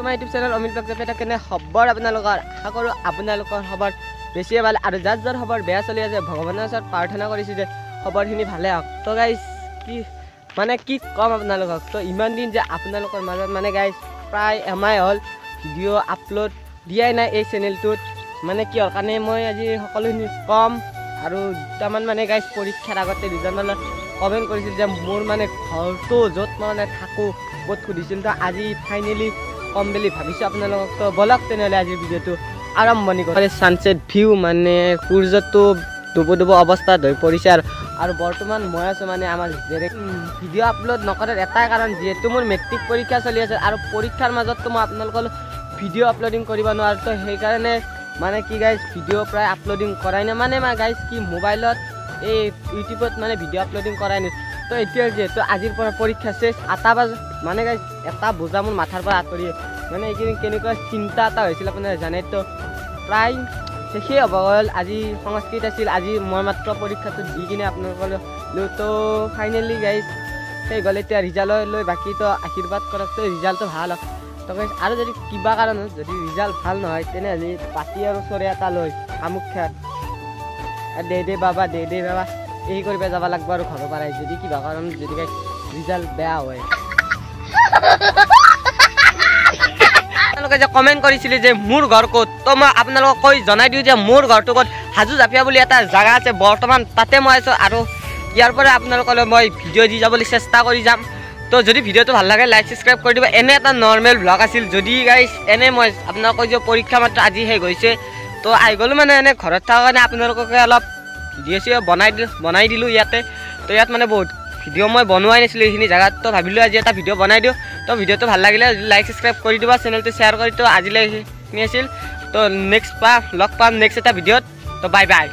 তোমাৰ YouTube channel Amit blog এটা কেনে খবৰ আপোনালোকৰ আশা কৰোঁ আপোনালোকৰ খবৰ বেছিয়ে ভাল আৰু যাৰ যাৰ খবৰ বেয়া চলি আছে ভগৱানৰ ওচৰত প্ৰাৰ্থনা কৰিছোঁ যে খবৰখিনি ভালে হওক। তো গাইজ কি ক'ম আপোনালোকক, তো ইমান দিন যে আপোনালোকৰ মাজত গাইজ প্ৰায় এমাহ হ'ল ভিডিঅ' আপলোড দিয়াই নাই এই চেনেলটোত। কি হ'ল কাৰণে মই আজি সকলোখিনি ক'ম। আৰু দুটামান গাইজ পৰীক্ষাৰ আগতে দুজনমানে কমেণ্ট কৰিছিল যে মোৰ ঘৰটো য'ত মই থাকোঁ ক'ত সুধিছিল। তো আজি ফাইনেলি কম বুলি ভাবিছোঁ আপোনালোকক। তো বলক তেনেহ'লে আজিৰ ভিডিঅ'টো আৰম্ভণি কৰি। ছানছেট ভিউ সূৰ্যটো ডুব অৱস্থাত হৈ পৰিছে আৰু বৰ্তমান মই আছোঁ আমাৰ ভিডিঅ' আপলোড নকৰাৰ এটাই কাৰণ যিহেতু মোৰ মেট্ৰিক পৰীক্ষা চলি আছে আৰু পৰীক্ষাৰ মাজততো মই আপোনালোকৰ ভিডিঅ' আপলোডিং কৰিব নোৱাৰোঁ। তো সেইকাৰণে কি গাইজ ভিডিঅ' প্ৰায় আপলোডিং কৰাই নাই গাইজ মোবাইলত এই ইউটিউবত ভিডিঅ' আপলোডিং কৰাই নাই। তো এতিয়া যিহেতু আজিৰ পৰা পৰীক্ষা শেষ 8টা বজাত গাইজ এটা বোজা মোৰ মাথাৰ পৰা আঁতৰি এইখিনি কেনেকুৱা চিন্তা এটা হৈছিল আপোনাৰ জানে। তো প্ৰায় শেষেই হ'ব গ'ল। আজি সংস্কৃত আছিল, আজি মই মাত্ৰ পৰীক্ষাটো দি কিনে আপোনালোকলৈ তো ফাইনেলি গাইজ সেই গ'ল। এতিয়া ৰিজাল্ট লৈ বাকী তো আশীৰ্বাদ কৰক তো ৰিজাল্টটো ভাল হওক। তো গাইজ আৰু যদি কিবা কাৰণত যদি ৰিজাল্ট ভাল নহয় তেনেহ'লে পাতি আৰু চৰে এটা লৈ কামাখ্যাত দে বাবা এই কৰিব যাব লাগিব আৰু ঘৰৰ পৰাই যদি কিবা কাৰণ যদি গাইজ ৰিজাল্ট বেয়া হয়। আপোনালোকে যে কমেণ্ট কৰিছিলে যে মোৰ ঘৰ ক'ত, তো মই আপোনালোকক জনাই দিওঁ যে মোৰ ঘৰটো ক'ত হাজো জাপিয়া বুলি এটা জেগা আছে, বৰ্তমান তাতে মই আছোঁ। আৰু ইয়াৰ পৰা আপোনালোকলৈ মই ভিডিঅ' দি যাবলৈ চেষ্টা কৰি যাম। তো যদি ভিডিঅ'টো ভাল লাগে লাইক ছাবস্ক্ৰাইব কৰি দিব। এনে এটা নৰ্মেল ব্লগ আছিল যদি গাইজ এনে মই আপোনালোকক যে পৰীক্ষা মাত্ৰ আজি শেষ হৈছে তো আহি গ'লোঁ এনে ঘৰত থকা কাৰণে আপোনালোককে অলপ ভিডিঅ' বনাই দিলোঁ ইয়াতে। তো ইয়াত বহুত ভিডিঅ' মই বনোৱাই নাছিলোঁ এইখিনি জেগাত। তো ভাবিলোঁ আজি এটা ভিডিঅ' বনাই দিওঁ। তো ভিডিঅ'টো ভাল লাগিলে লাইক ছাবস্ক্ৰাইব কৰি দিবা, চেনেলটো শ্বেয়াৰ কৰি। তো আজিলৈ এইখিনি আছিল। তো লগ পাম নেক্সট এটা ভিডিঅ'ত। তো বাই বাই।